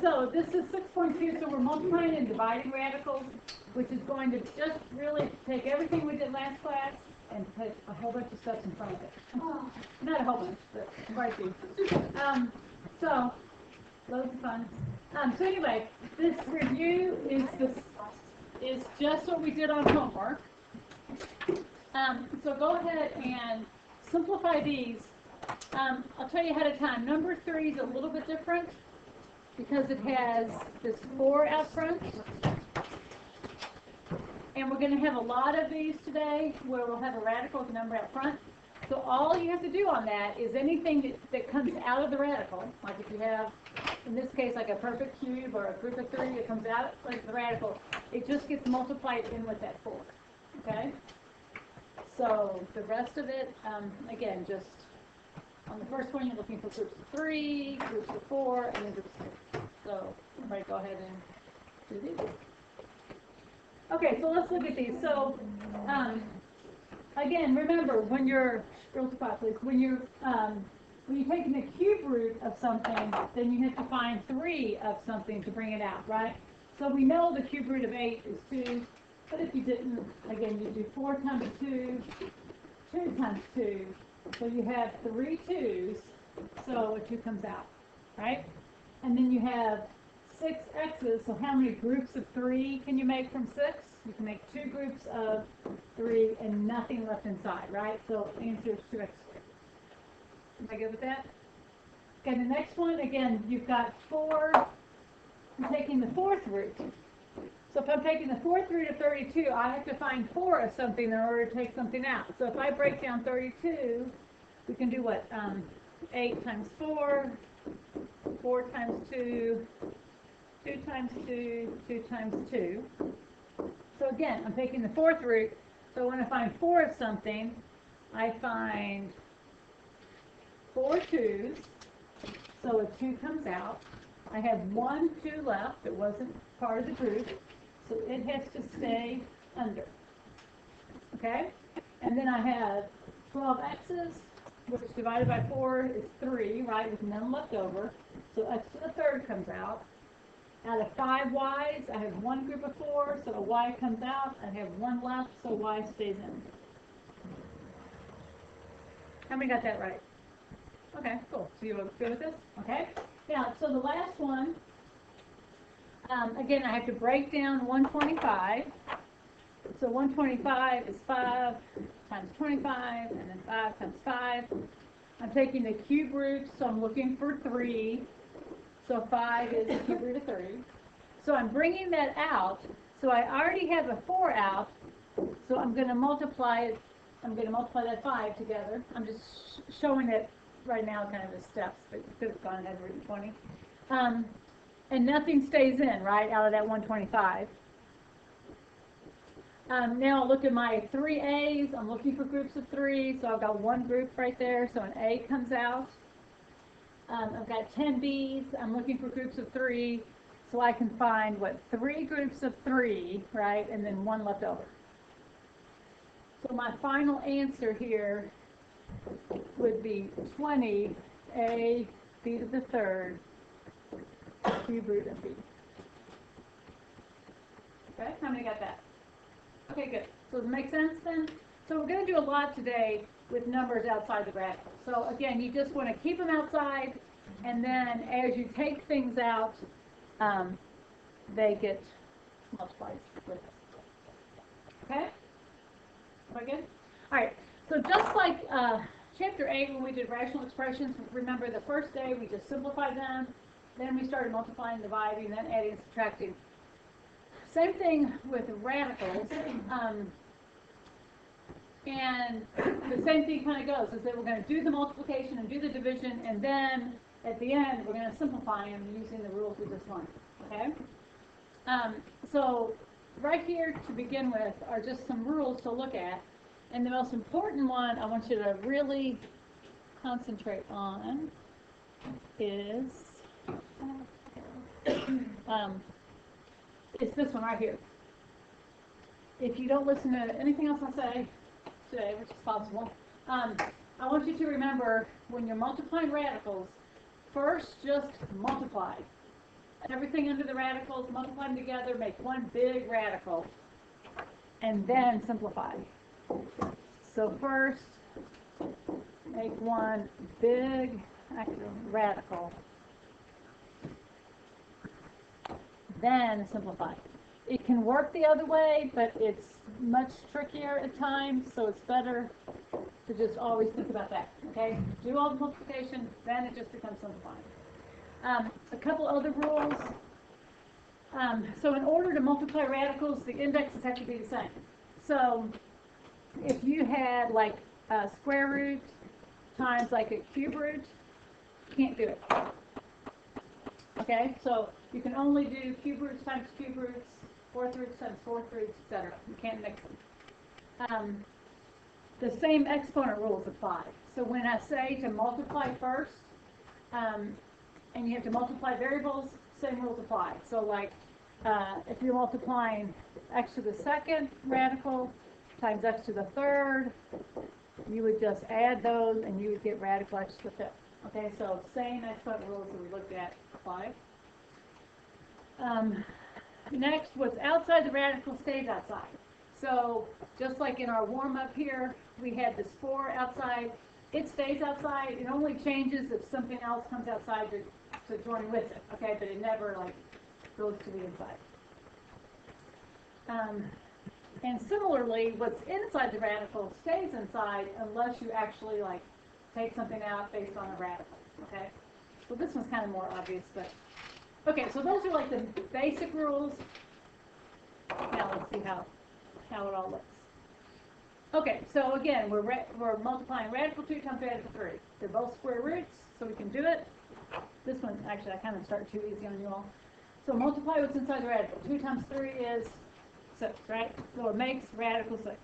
So this is 6.2, so we're multiplying and dividing radicals, which is going to just really take everything we did last class and put a whole bunch of steps in front of it. Not a whole bunch, but quite a few. So, loads of fun. So anyway, this review is just what we did on homework. So go ahead and simplify these. I'll tell you ahead of time, number 3 is a little bit different because it has this 4 out front. And we're going to have a lot of these today where we'll have a radical with a number out front. So all you have to do on that is anything that comes out of the radical, like if you have, in this case, like a perfect cube or a group of 3 that comes out like the radical, it just gets multiplied in with that 4. Okay? So the rest of it, again, just on the first one, you're looking for groups of 3, groups of 4, and then groups of 6. So everybody go ahead and do these. Okay, so let's look at these. So again, remember when you're when you're taking the cube root of something, then you have to find 3 of something to bring it out, right? So we know the cube root of 8 is 2, but if you didn't, again, you do 4 times 2, 2 times 2. So you have 3 2's, so a 2 comes out, right? And then you have 6 x's, so how many groups of 3 can you make from 6? You can make 2 groups of 3 and nothing left inside, right? So the answer is 2x squared. Am I good with that? Okay, the next one, again, you've got 4. I'm taking the 4th root. So if I'm taking the 4th root of 32, I have to find 4 of something in order to take something out. So if I break down 32, we can do what? 8 times 4, 4 times 2, 2 times 2, 2 times 2. So again, I'm taking the 4th root. So when I find 4 of something, I find 4 2's. So a 2 comes out. I have 1 2 left that wasn't part of the group. So it has to stay under. Okay? And then I have 12 x's, which divided by 4 is 3, right, with none left over. So x to the 3rd comes out. Out of 5 y's, I have 1 group of 4, so a y comes out. I have 1 left, so y stays in. How many got that right? Okay, cool. So you good with this? Okay. Now, so the last one, again, I have to break down 125. So 125 is 5 times 25, and then 5 times 5. I'm taking the cube root, so I'm looking for 3. So 5 is the cube root of 3. So I'm bringing that out. So I already have a 4 out. So I'm going to multiply it. I'm going to multiply that 5 together. I'm just showing it right now, kind of the steps, but you could have gone ahead and written 20. And nothing stays in, right, out of that 125. Now I'll look at my 3 A's. I'm looking for groups of 3, so I've got 1 group right there, so an A comes out. I've got 10 B's. I'm looking for groups of 3, so I can find, 3 groups of 3, right, and then 1 left over. So my final answer here would be 20 A, B to the 3rd, cube root of B. Okay, how many got that? Okay, good. So does it make sense then? So we're going to do a lot today with numbers outside the radical. So again, you just want to keep them outside, and then as you take things out, they get multiplied with it. Okay? Am I good? All right. So just like Chapter 8, when we did rational expressions, remember the first day we just simplified them, then we started multiplying, dividing, then adding, subtracting. Same thing with radicals, and the same thing kind of goes, is that we're going to do the multiplication and do the division, and then at the end we're going to simplify them using the rules we just learned, okay? So right here to begin with are just some rules to look at, and the most important one I want you to really concentrate on is it's this one right here. If you don't listen to anything else I say today, which is possible, I want you to remember when you're multiplying radicals, first just multiply. everything under the radicals, multiply them together, make one big radical, and then simplify. So first, make one big radical, then simplify. It can work the other way, but it's much trickier at times, so it's better to just always think about that, okay? Do all the multiplication, then it just becomes simplifying. A couple other rules. So in order to multiply radicals, the indexes have to be the same. So if you had like a square root times like a cube root, you can't do it. Okay, so you can only do cube roots times cube roots, fourth roots times fourth roots, etc. You can't mix them. The same exponent rules apply. So when I say to multiply first, and you have to multiply variables, same rules apply. So like if you're multiplying x to the second radical times x to the third, you would just add those and you would get radical x to the fifth. Okay, so same exponent rules that we looked at apply. Next, what's outside the radical stays outside. So just like in our warm-up here, we had this 4 outside. It stays outside. It only changes if something else comes outside to join with it. Okay, but it never like goes to the inside. And similarly, what's inside the radical stays inside unless you actually like take something out based on a radical. Okay, so this one's kind of more obvious, but okay. So those are like the basic rules. Now let's see how it all looks. Okay, so again, we're multiplying radical 2 times radical 3. They're both square roots, so we can do it. This one, actually, I kind of start too easy on you all. So multiply what's inside the radical. 2 times 3 is 6, right? So it makes radical 6.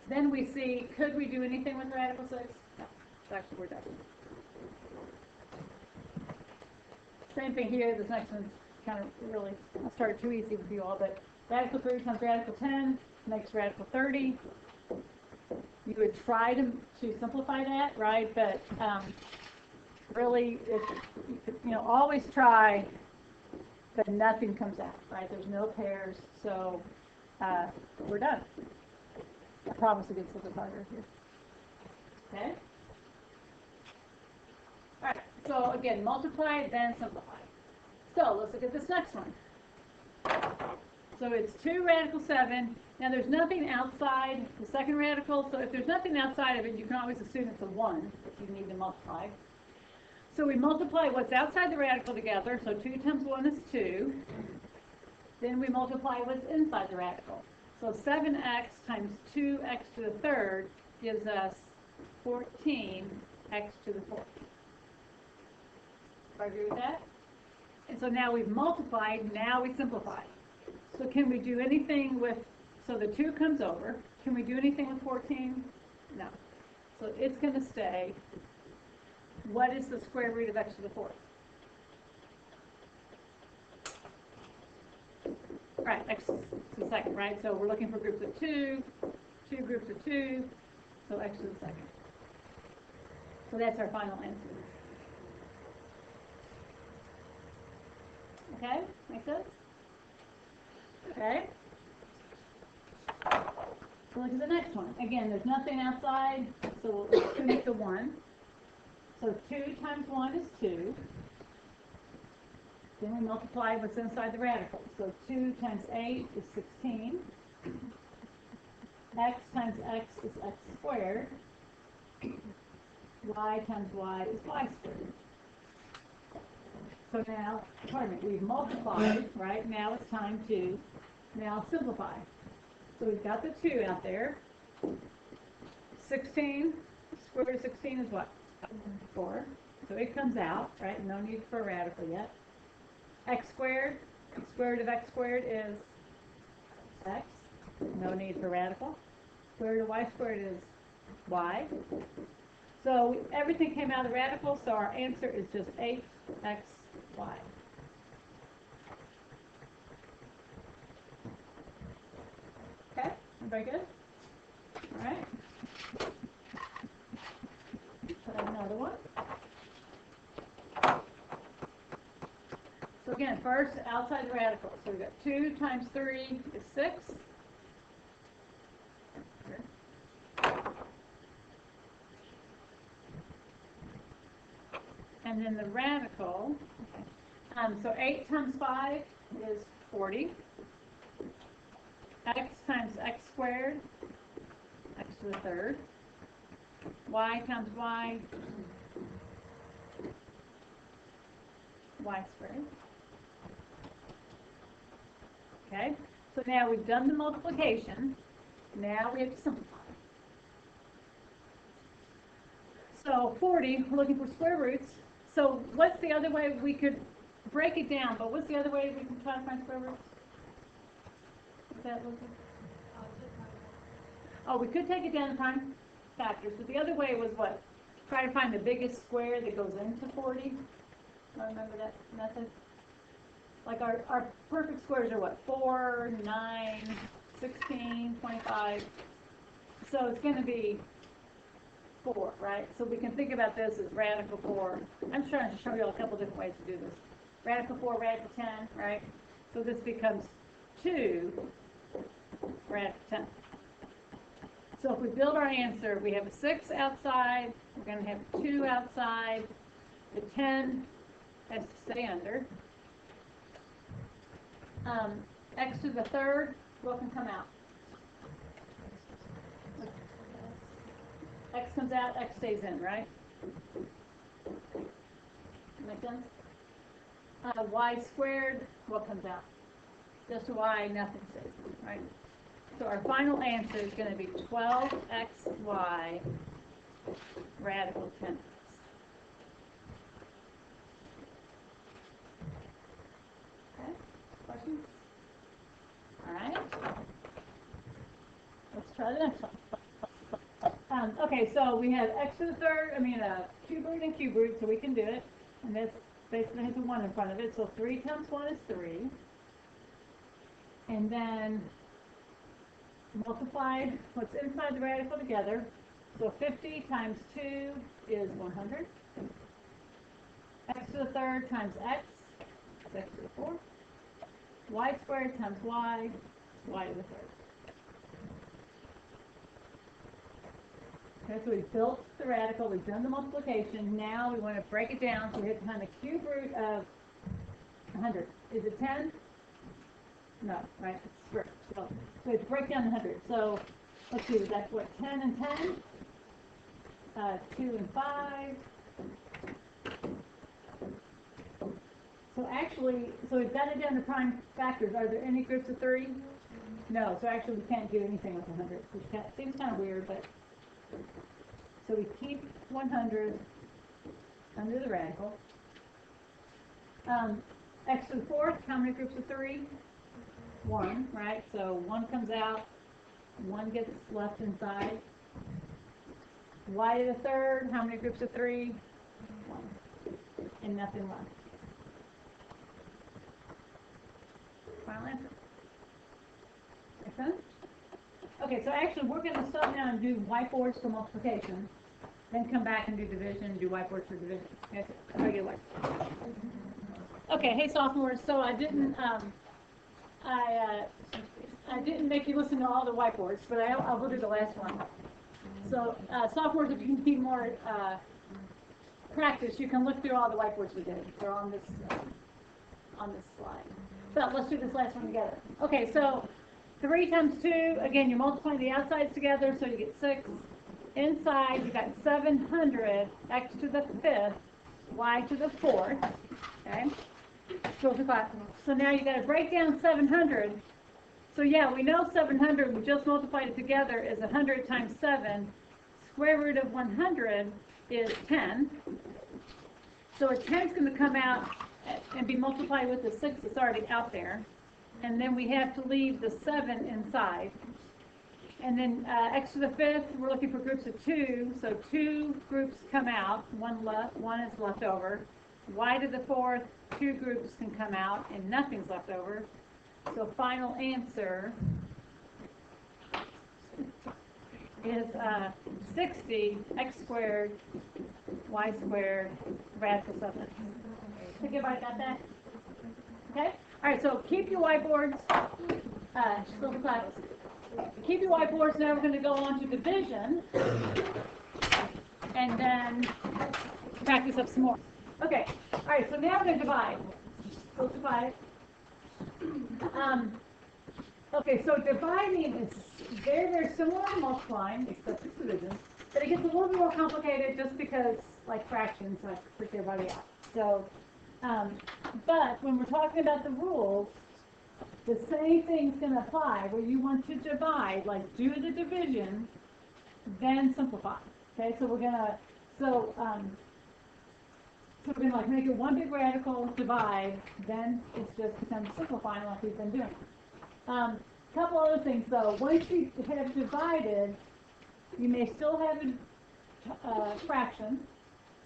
Then we see, could we do anything with radical 6? No, actually we're done. Same thing here. This next one's kind of really, I started too easy with you all, but radical 3 times radical 10 makes radical 30. You would try to simplify that, right? But really, always try, but nothing comes out, right? There's no pairs, so we're done. I promise a good simplifier here. Okay? All right, so again, multiply, then simplify. So let's look at this next one. So it's 2 radical 7. Now there's nothing outside the second radical, so if there's nothing outside of it, you can always assume it's a 1 if you need to multiply. So we multiply what's outside the radical together, so 2 times 1 is 2. Then we multiply what's inside the radical. So 7x times 2x to the third gives us 14x to the fourth. Do I agree with that? And so now we've multiplied, now we simplify. So can we do anything with, so the 2 comes over. Can we do anything with 14? No. So it's going to stay. What is the square root of x to the fourth? Right, x to the second, right? So we're looking for groups of 2, 2 groups of 2, so x to the second. So that's our final answer. Okay, make sense? Okay. So look at the next one. Again, there's nothing outside, so we'll assume it's a 1. So 2 times 1 is 2. Then we multiply what's inside the radical. So 2 times 8 is 16. X times x is x squared. Y times y is y squared. So now, pardon me, we've multiplied, right? Now it's time to now simplify. So we've got the 2 out there. 16, square root of 16 is what? 4. So it comes out, right? No need for a radical yet. X squared, square root of x squared is x. No need for radical. Square root of y squared is y. So everything came out of the radical, so our answer is just 8xy. Okay, very good. All right. Put another one. So again, first, outside the radical. So we've got 2 times 3 is 6. And then the radical, so 8 times 5 is 40. X times x squared, x to the third. Y times y squared. Okay, so now we've done the multiplication. Now we have to simplify. So 40, we're looking for square roots. So what's the other way we could break it down? But what's the other way we can try to find square roots? Is that what oh, we could take it down to prime factors, but the other way was what? Try to find the biggest square that goes into 40. I remember that method. Like our perfect squares are what? 4, 9, 16, 25. So it's going to be 4, right? So we can think about this as radical 4. I'm trying to show you a couple different ways to do this. Radical 4, radical 10, right? So this becomes 2 radical 10. So if we build our answer, we have a 6 outside, we're going to have 2 outside, the 10 has to stay under. X to the third, what can come out? X comes out, X stays in, right? Make sense? Y squared, what comes out? Just Y, nothing stays in, right? So our final answer is going to be 12xy radical 10x. Okay, questions? All right. Let's try the next one. Okay, so we have x to the third, cube root and cube root, so we can do it. And this basically has a 1 in front of it, so 3 times 1 is 3. And then multiplied what's inside the radical together. So 50 times 2 is 100. X to the third times x is x to the fourth. Y squared times y is y to the third. Okay, so we've built the radical, we've done the multiplication. Now we want to break it down, so we have to find the cube root of 100. Is it 10? No, right? It's square. So we have to break down the 100. So let's see, that's what, 10 and 10? 2 and 5. So actually, so we've got it down to prime factors. Are there any groups of 3? No, so actually we can't do anything with 100. Which seems kind of weird, but so we keep 100 under the radical. X to the fourth, how many groups of 3? 1, right? So 1 comes out, 1 gets left inside. Y to the third, how many groups of 3? 1. And nothing left. Final answer. Make sense? Okay, so actually we're going to stop now and do whiteboards for multiplication, then come back and do division, do whiteboards for division. That's a regular way. Okay, hey sophomores, so I didn't make you listen to all the whiteboards, but I will do the last one. So sophomores, if you need more practice, you can look through all the whiteboards we did. They're on this slide. So let's do this last one together. Okay, so 3 times 2, again, you multiply the outsides together, so you get 6. Inside, you got 700, x to the 5th, y to the 4th, okay? So now you got to break down 700. So yeah, we know 700, we just multiplied it together, is 100 times 7. Square root of 100 is 10. So a 10 is going to come out and be multiplied with the 6 that's already out there. And then we have to leave the 7 inside. And then x to the 5th, we're looking for groups of 2. So 2 groups come out, 1 is left over. Y to the 4th, 2 groups can come out, and nothing's left over. So final answer is 60 x squared, y squared, radical 7. Think everybody got that? whiteboards. Still the class. Keep your whiteboards. Now we're going to go on to division, and then practice up some more. Okay. All right. So now we're going to divide. So divide. Okay. So dividing is very, very similar to multiplying, except it's division. But it gets a little bit more complicated just because, like fractions, I freak everybody out. So, but when we're talking about the rules, the same thing's going to apply where you want to divide, like do the division, then simplify. Okay, so we're going to, so we're going to like make it one big radical, divide, then it's just becomes simplifying like we've been doing. Couple other things though, once you have divided, you may still have a fraction.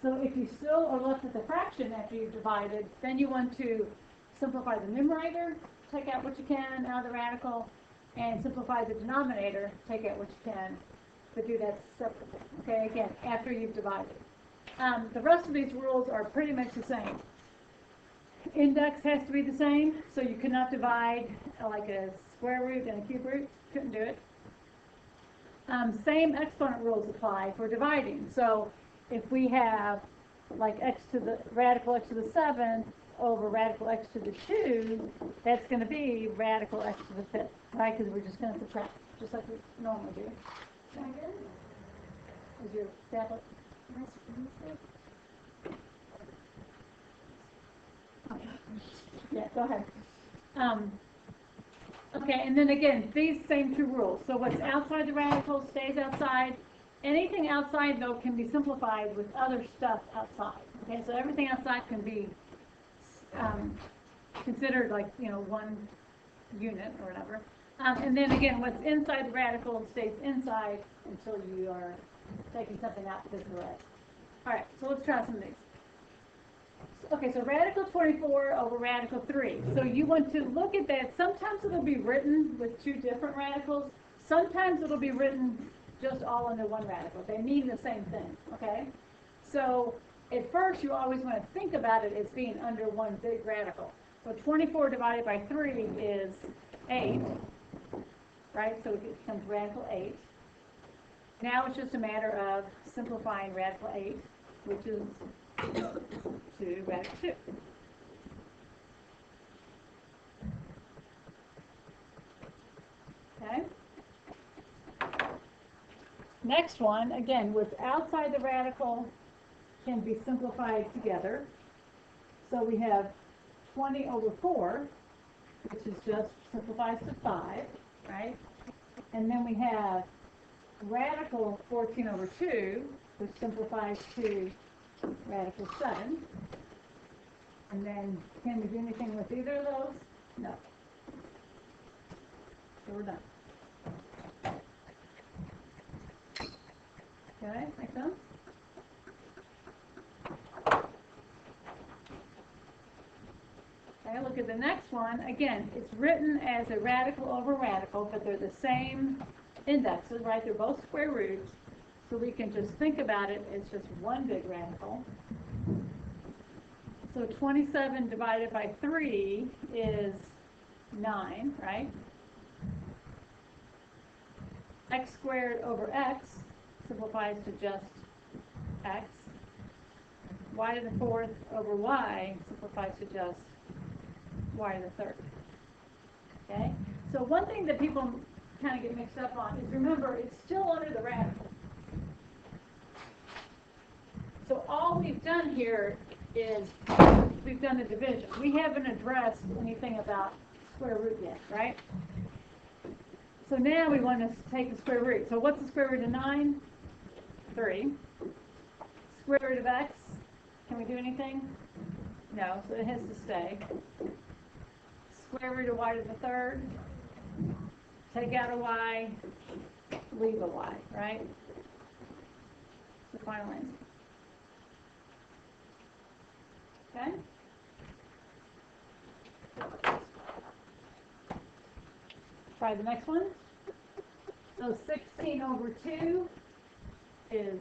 So if you still are left with a fraction after you've divided, then you want to simplify the numerator, take out what you can out of the radical, and simplify the denominator, take out what you can, but do that separately. Okay, again, after you've divided. The rest of these rules are pretty much the same. Index has to be the same, so you cannot divide like a square root and a cube root. Couldn't do it. Same exponent rules apply for dividing. So if we have like x to the radical x to the 7th over radical x to the 2, that's going to be radical x to the 5th, right? Because we're just going to subtract, just like we normally do. Is your tablet? Okay. Yeah, go ahead. Okay, and then again, these same two rules. So what's outside the radical stays outside. Anything outside, though, can be simplified with other stuff outside. Okay, so everything outside can be considered like, you know, one unit or whatever. And then again, what's inside the radical stays inside until you are taking something out because of the rest. All right, so let's try some of these. Okay, so radical 24 over radical 3. So you want to look at that. Sometimes it'll be written with two different radicals. Sometimes it'll be written just all under one radical. They mean the same thing, okay? So at first, you always want to think about it as being under one big radical. So 24 divided by 3 is 8, right? So it becomes radical 8. Now it's just a matter of simplifying radical 8, which is to radical 2. Okay? Next one, again, what's outside the radical can be simplified together. So we have 20 over 4, which is just simplifies to 5, right? And then we have radical 14 over 2, which simplifies to radical 7. And then, can we do anything with either of those? No. So we're done. Okay, make sense? Okay, look at the next one. Again, it's written as a radical over radical, but they're the same indexes, right? They're both square roots. So we can just think about it as just one big radical. So 27 divided by 3 is 9, right? X squared over x simplifies to just x. Y to the 4th over y simplifies to just y to the 3rd. Okay? So one thing that people kind of get mixed up on is, remember, it's still under the radical. So all we've done here is we've done the division. We haven't addressed anything about square root yet, right? So now we want to take the square root. So what's the square root of 9? 3. Square root of x, can we do anything? No, so it has to stay. Square root of y to the 3rd, take out a y, leave a y, right? The final answer. Okay? Try the next one. So 16 over 2 is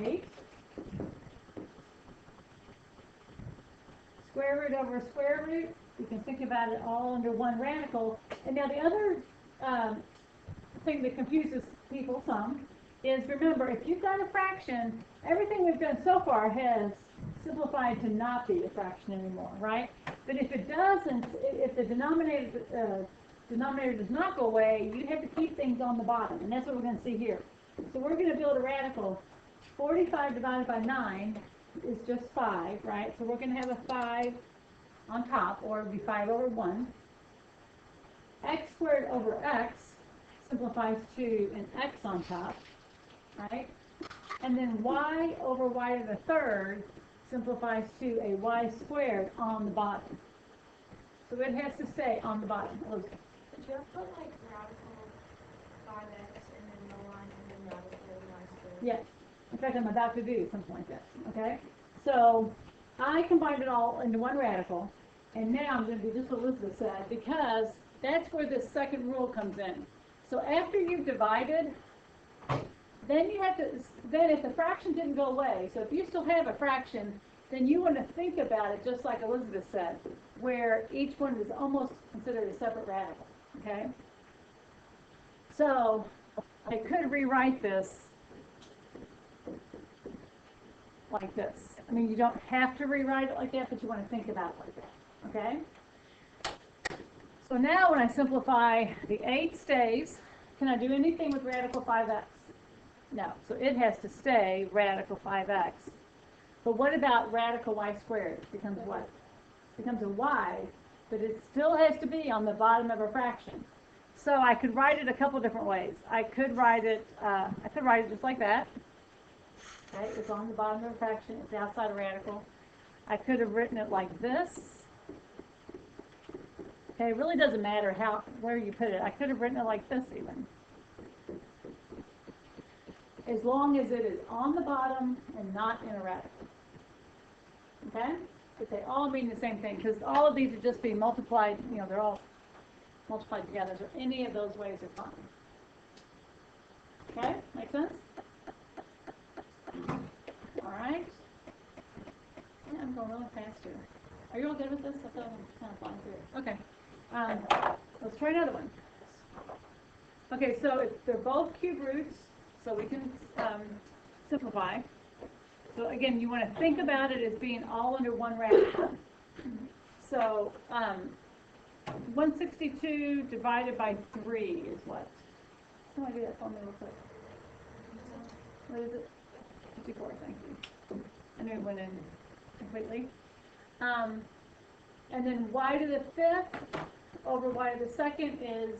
8. Square root over square root You can think about it all under one radical. And now the other thing that confuses people some is, remember, if you've got a fraction, everything we've done so far has simplified to not be a fraction anymore, right? But if it doesn't, if the denominator does not go away, you have to keep things on the bottom, and that's what we're going to see here. So we're going to build a radical. 45 divided by 9 is just 5, right? So we're going to have a 5 on top, or it would be 5 over 1. X squared over x simplifies to an x on top, right? And then y over y to the third simplifies to a y squared on the bottom. So it has to stay on the bottom. Did you put like radical 5x and then the line and then radical y squared? Yes. In fact, I'm about to do something like that. Okay? So I combined it all into one radical, and now I'm going to do just what Elizabeth said, because that's where the second rule comes in. So after you've divided, then you have to, then if the fraction didn't go away, so if you still have a fraction, then you want to think about it just like Elizabeth said, where each one is almost considered a separate radical, okay? So I could rewrite this like this. I mean, you don't have to rewrite it like that, but you want to think about it like that, okay? So now when I simplify, the 8 stays. Can I do anything with radical 5x? No. So it has to stay radical 5x. But what about radical y squared? It becomes what? It becomes a y, but it still has to be on the bottom of a fraction. So I could write it a couple different ways. I could write it just like that. Okay, it's on the bottom of a fraction. It's outside a radical. I could have written it like this. Okay, it really doesn't matter where you put it. I could have written it like this even. As long as it is on the bottom and not in a radical. Okay? But they all mean the same thing, because all of these are just being multiplied, you know, they're all multiplied together, so any of those ways are fine. Okay? Make sense? Alright. Yeah, I'm going really fast here. Are you all good with this? I feel I'm kind of flying through it. Okay. Let's try another one. Okay, so they're both cube roots, so we can simplify. So again, you want to think about it as being all under one radical. So 162 divided by 3 is what? Somebody do that for me real quick. What is it? 54, thank you. I knew it went in completely. And then y to the 5th over y to the 2nd is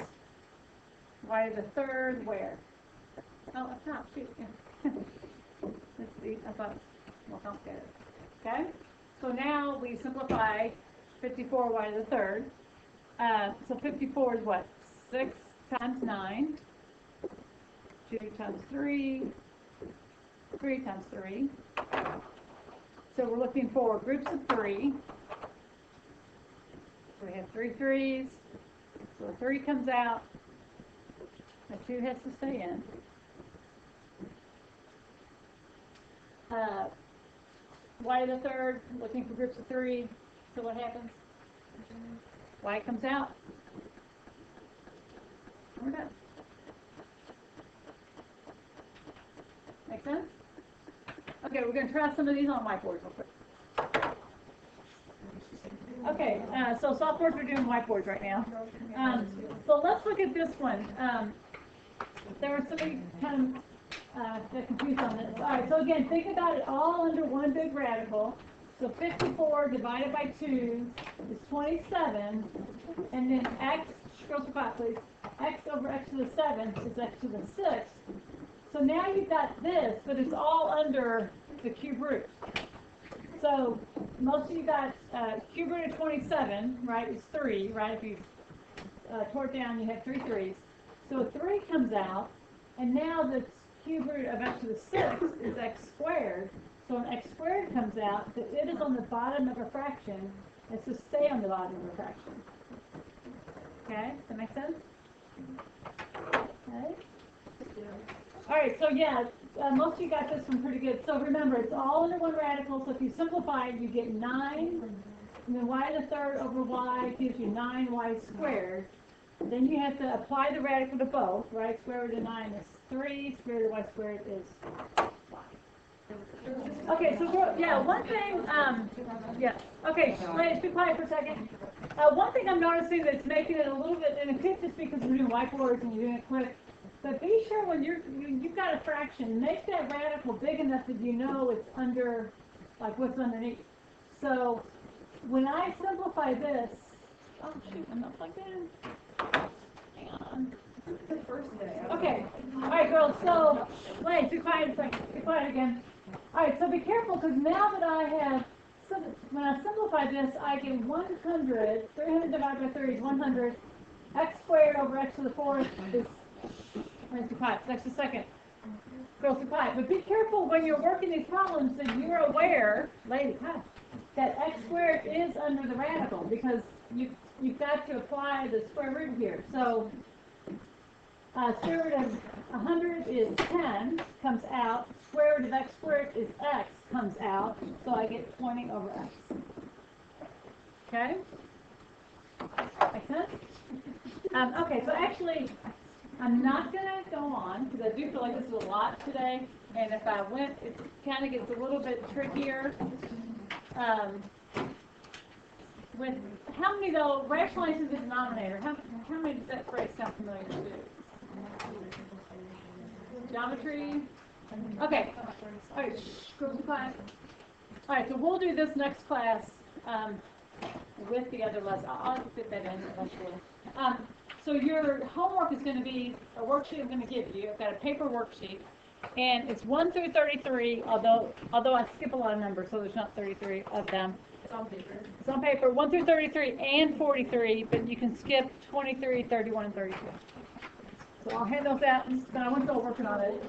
y to the 3rd where? Oh, up top, shoot. Yeah. Let's see, I thought it was more complicated. Okay? So now we simplify 54 y to the 3rd. So 54 is what? 6 times 9. 2 times 3. 3 times 3. So we're looking for groups of 3. So we have 3 3s. So the 3 comes out. The 2 has to stay in. Y to the 3rd, looking for groups of 3. So what happens? Y comes out. We're done. Make sense? Okay, we're going to try some of these on whiteboards real quick. Okay, so sophomores are doing whiteboards right now. So let's look at this one. There were somebody kind of got confused on this. All right, so again, think about it all under one big radical. So 54 divided by 2 is 27, and then x, scroll to 5 please, x over x to the 7th is x to the 6th. So now you've got this, but it's all under the cube root. So most of you got cube root of 27, right, is 3, right? If you tore it down, you have 3 3s. So a 3 comes out, and now the cube root of x to the 6th is x squared. So an x squared comes out, but it is on the bottom of a fraction. It's to stay on the bottom of a fraction. Okay, does that make sense? Okay. All right, so yeah, most of you got this one pretty good. So remember, it's all under one radical, so if you simplify it, you get 9 and then y to the third over y gives you 9y squared. Then you have to apply the radical to both, right? Square root of 9 is 3, square root of y squared is 5. Okay, so, yeah, one thing, yeah, okay, let's be quiet for a second. One thing I'm noticing that's making it a little bit, and it could just be because we're doing whiteboards and you're doing it quick, but be sure when you've got a fraction, make that radical big enough that you know it's under, like what's underneath. So, when I simplify this, oh shoot, I'm not plugged in. Hang on. Okay, alright girls, so, wait, be quiet a second, be quiet again. Alright, so be careful, because now that I have, when I simplify this, I get 100, 300 divided by 3 is 100, x squared over x to the fourth is, where's the quiet, that's the second. Girls, be quiet, but be careful when you're working these problems that you're aware, lady, huh, that x squared is under the radical, because you've got to apply the square root here. So, square root of 100 is 10, comes out. Square root of x squared is x, comes out. So I get 20 over x. Okay? Make sense? Okay, so actually, I'm not going to go on, because I do feel like this is a lot today. And if I went, it kind of gets a little bit trickier. With how many, though, rationalizing the denominator, how many does that phrase sound familiar to? Geometry. Okay. All right. Girls, be quiet. All right. So we'll do this next class with the other lesson. I'll fit that in eventually. So your homework is going to be a worksheet I'm going to give you. I've got a paper worksheet, and it's 1 through 33. Although I skip a lot of numbers, so there's not 33 of them. It's on paper. 1 through 33 and 43, but you can skip 23, 31, and 32. So I'll hand those out, but I want you all working on it.